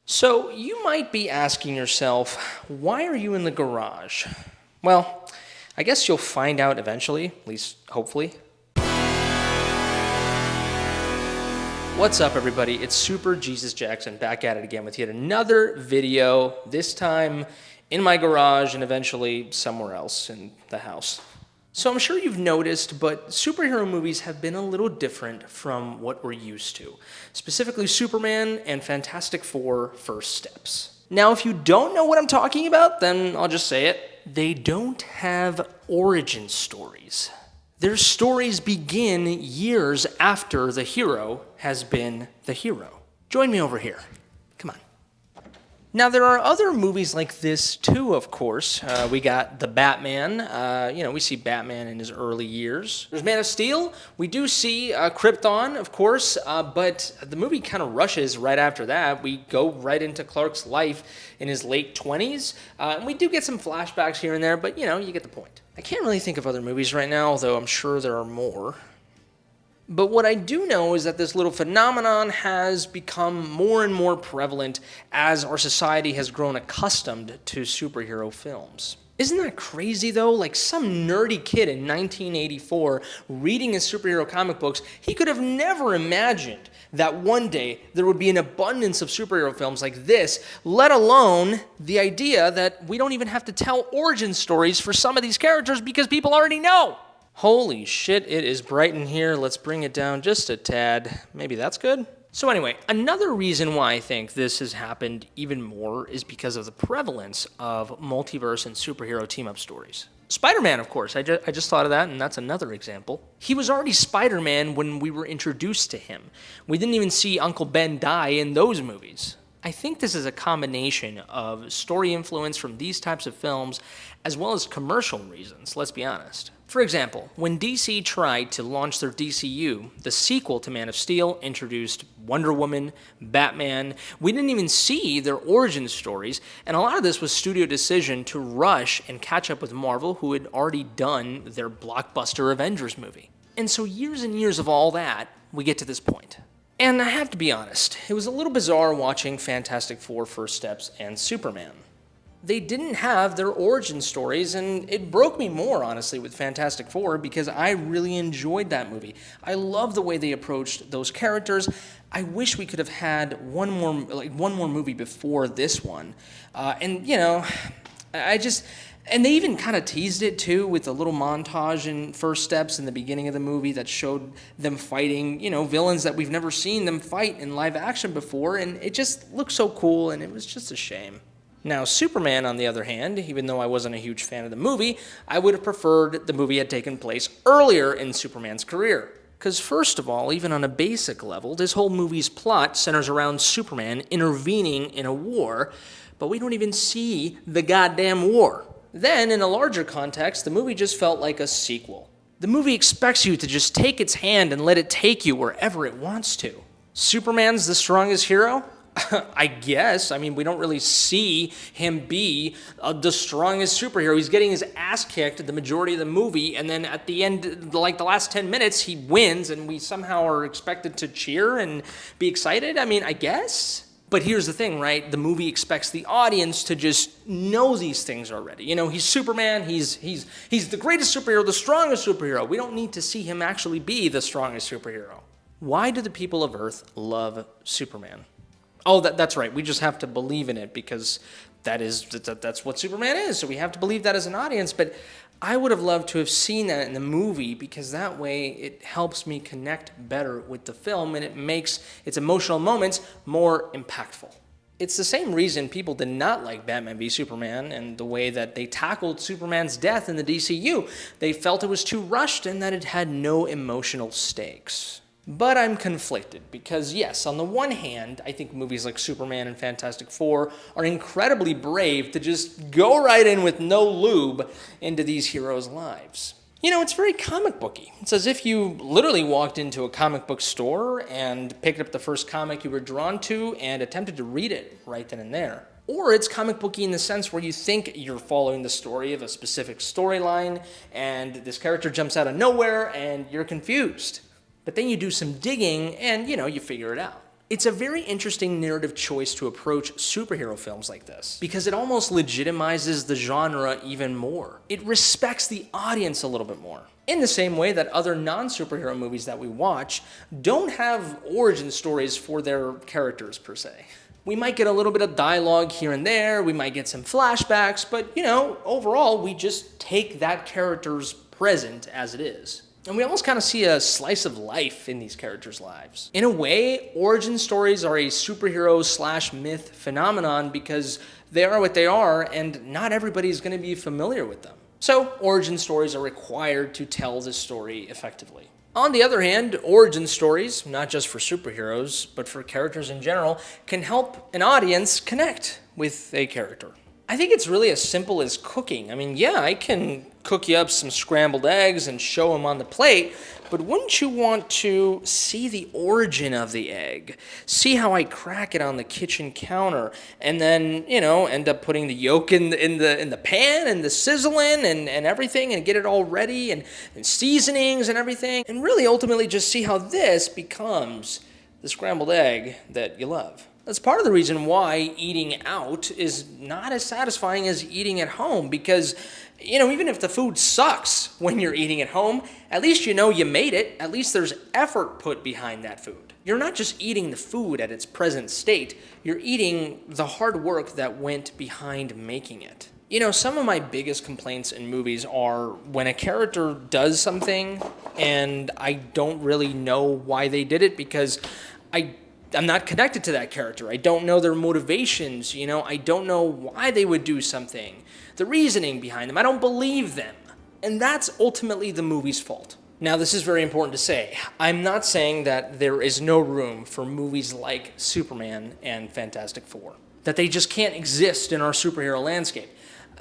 So you might be asking yourself, why are you in the garage? Well, I guess you'll find out eventually, at least hopefully. What's up, everybody? It's Super Jesus Jackson back at it again with yet another video, this time in my garage and eventually somewhere else in the house. So I'm sure you've noticed, but superhero movies have been a little different from what we're used to. Specifically Superman and Fantastic Four First Steps. Now, if you don't know what I'm talking about, then I'll just say it. They don't have origin stories. Their stories begin years after the hero has been the hero. Join me over here. Come on. Now, there are other movies like this too, of course. We got the Batman. We see Batman in his early years. There's Man of Steel. We do see Krypton, of course, but the movie kind of rushes right after that. We go right into Clark's life in his late 20s. And we do get some flashbacks here and there, but, you get the point. I can't really think of other movies right now, although I'm sure there are more. But what I do know is that this little phenomenon has become more and more prevalent as our society has grown accustomed to superhero films. Isn't that crazy, though? Like some nerdy kid in 1984 reading his superhero comic books, he could have never imagined that one day there would be an abundance of superhero films like this, let alone the idea that we don't even have to tell origin stories for some of these characters because people already know. Holy shit, it is bright in here. Let's bring it down just a tad. Maybe that's good. So anyway, another reason why I think this has happened even more is because of the prevalence of multiverse and superhero team-up stories. Spider-Man, of course. I just thought of that, and that's another example. He was already Spider-Man when we were introduced to him. We didn't even see Uncle Ben die in those movies. I think this is a combination of story influence from these types of films as well as commercial reasons, let's be honest. For example, when DC tried to launch their DCU, the sequel to Man of Steel introduced Wonder Woman, Batman. We didn't even see their origin stories, and a lot of this was studio decision to rush and catch up with Marvel, who had already done their blockbuster Avengers movie. And so years and years of all that, we get to this point. And I have to be honest, it was a little bizarre watching Fantastic Four First Steps and Superman. They didn't have their origin stories, and it broke me more, honestly, with Fantastic Four because I really enjoyed that movie. I love the way they approached those characters. I wish we could have had one more movie before this one. And they even kind of teased it, too, with a little montage in First Steps in the beginning of the movie that showed them fighting, villains that we've never seen them fight in live action before, and it just looked so cool, and it was just a shame. Now, Superman, on the other hand, even though I wasn't a huge fan of the movie, I would have preferred the movie had taken place earlier in Superman's career. Because first of all, even on a basic level, this whole movie's plot centers around Superman intervening in a war, but we don't even see the goddamn war. Then, in a larger context, the movie just felt like a sequel. The movie expects you to just take its hand and let it take you wherever it wants to. Superman's the strongest hero? I guess. I mean, we don't really see him be the strongest superhero. He's getting his ass kicked the majority of the movie, and then at the end, like the last 10 minutes, he wins, and we somehow are expected to cheer and be excited. I mean, I guess. But here's the thing, right? The movie expects the audience to just know these things already. He's Superman. He's the greatest superhero, the strongest superhero. We don't need to see him actually be the strongest superhero. Why do the people of Earth love Superman? Oh, that's right. We just have to believe in it because that's what Superman is. So we have to believe that as an audience. But I would have loved to have seen that in the movie because that way it helps me connect better with the film and it makes its emotional moments more impactful. It's the same reason people did not like Batman v Superman and the way that they tackled Superman's death in the DCU. They felt it was too rushed and that it had no emotional stakes. But I'm conflicted because, yes, on the one hand, I think movies like Superman and Fantastic Four are incredibly brave to just go right in with no lube into these heroes' lives. It's very comic booky. It's as if you literally walked into a comic book store and picked up the first comic you were drawn to and attempted to read it right then and there. Or it's comic booky in the sense where you think you're following the story of a specific storyline and this character jumps out of nowhere and you're confused. But then you do some digging and, you figure it out. It's a very interesting narrative choice to approach superhero films like this, because it almost legitimizes the genre even more. It respects the audience a little bit more. In the same way that other non-superhero movies that we watch don't have origin stories for their characters per se. We might get a little bit of dialogue here and there, we might get some flashbacks, but overall we just take that character's present as it is. And we almost kind of see a slice of life in these characters' lives. In a way, origin stories are a superhero/myth phenomenon because they are what they are and not everybody's going to be familiar with them. So, origin stories are required to tell this story effectively. On the other hand, origin stories, not just for superheroes, but for characters in general, can help an audience connect with a character. I think it's really as simple as cooking. I mean, yeah, I can cook you up some scrambled eggs and show them on the plate, but wouldn't you want to see the origin of the egg? See how I crack it on the kitchen counter and then, end up putting the yolk in the pan and the sizzling and everything and get it all ready and seasonings and everything. And really ultimately just see how this becomes the scrambled egg that you love. That's part of the reason why eating out is not as satisfying as eating at home because, even if the food sucks when you're eating at home, at least you made it. At least there's effort put behind that food. You're not just eating the food at its present state, you're eating the hard work that went behind making it. Some of my biggest complaints in movies are when a character does something and I don't really know why they did it because I'm not connected to that character. I don't know their motivations, I don't know why they would do something, the reasoning behind them. I don't believe them. And that's ultimately the movie's fault. Now, this is very important to say. I'm not saying that there is no room for movies like Superman and Fantastic Four, that they just can't exist in our superhero landscape.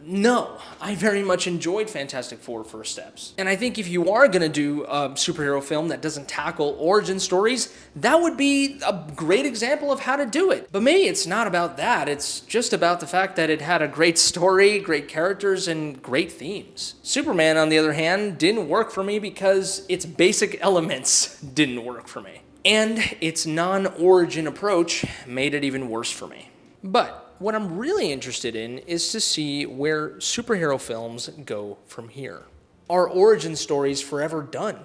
No, I very much enjoyed Fantastic Four First Steps. And I think if you are going to do a superhero film that doesn't tackle origin stories, that would be a great example of how to do it. But maybe it's not about that. It's just about the fact that it had a great story, great characters, and great themes. Superman, on the other hand, didn't work for me because its basic elements didn't work for me. And its non-origin approach made it even worse for me. But what I'm really interested in is to see where superhero films go from here. Are origin stories forever done?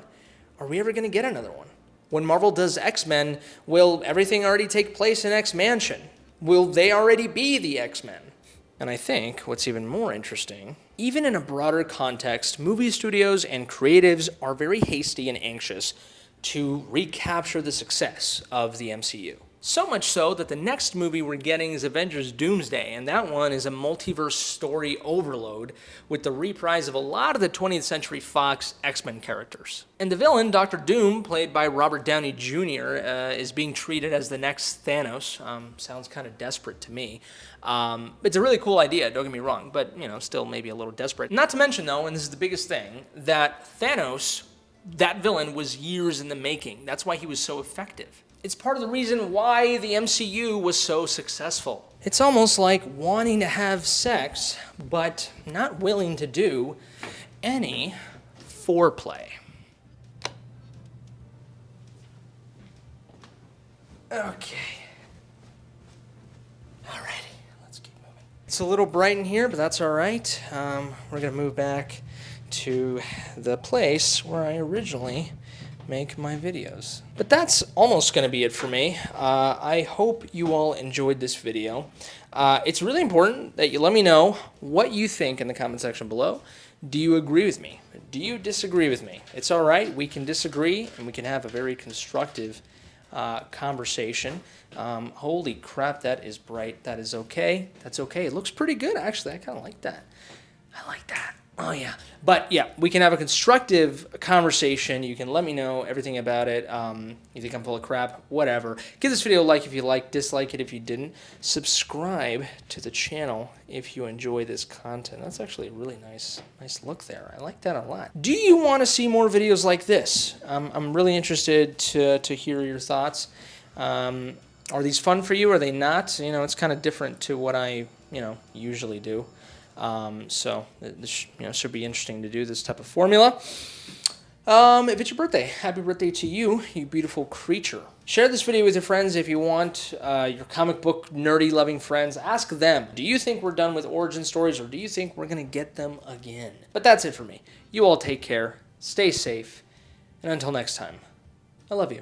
Are we ever going to get another one? When Marvel does X-Men, will everything already take place in X-Mansion? Will they already be the X-Men? And I think what's even more interesting, even in a broader context, movie studios and creatives are very hasty and anxious to recapture the success of the MCU. So much so that the next movie we're getting is Avengers Doomsday, and that one is a multiverse story overload with the reprise of a lot of the 20th Century Fox X-Men characters. And the villain, Dr. Doom, played by Robert Downey Jr., is being treated as the next Thanos. Sounds kind of desperate to me. It's a really cool idea, don't get me wrong, but, still maybe a little desperate. Not to mention, though, and this is the biggest thing, that Thanos, that villain, was years in the making. That's why he was so effective. It's part of the reason why the MCU was so successful. It's almost like wanting to have sex, but not willing to do any foreplay. Okay. Alrighty, let's keep moving. It's a little bright in here, but that's all right. We're going to move back to the place where I originally make my videos. But that's almost going to be it for me. I hope you all enjoyed this video. It's really important that you let me know what you think in the comment section below. Do you agree with me? Do you disagree with me? It's all right. We can disagree and we can have a very constructive conversation. Holy crap, that is bright. That is okay. That's okay. It looks pretty good, actually. I kind of like that. I like that. Oh, yeah. But, yeah, we can have a constructive conversation. You can let me know everything about it. You think I'm full of crap, whatever. Give this video a like if you like, dislike it if you didn't. Subscribe to the channel if you enjoy this content. That's actually a really nice look there. I like that a lot. Do you want to see more videos like this? I'm really interested to hear your thoughts. Are these fun for you? Are they not? It's kind of different to what I, usually do. So this should be interesting to do this type of formula. If it's your birthday, happy birthday to you, you beautiful creature. Share this video with your friends if you want, your comic book nerdy loving friends. Ask them, do you think we're done with origin stories, or do you think we're going to get them again? But that's it for me. You all take care, stay safe, and until next time, I love you.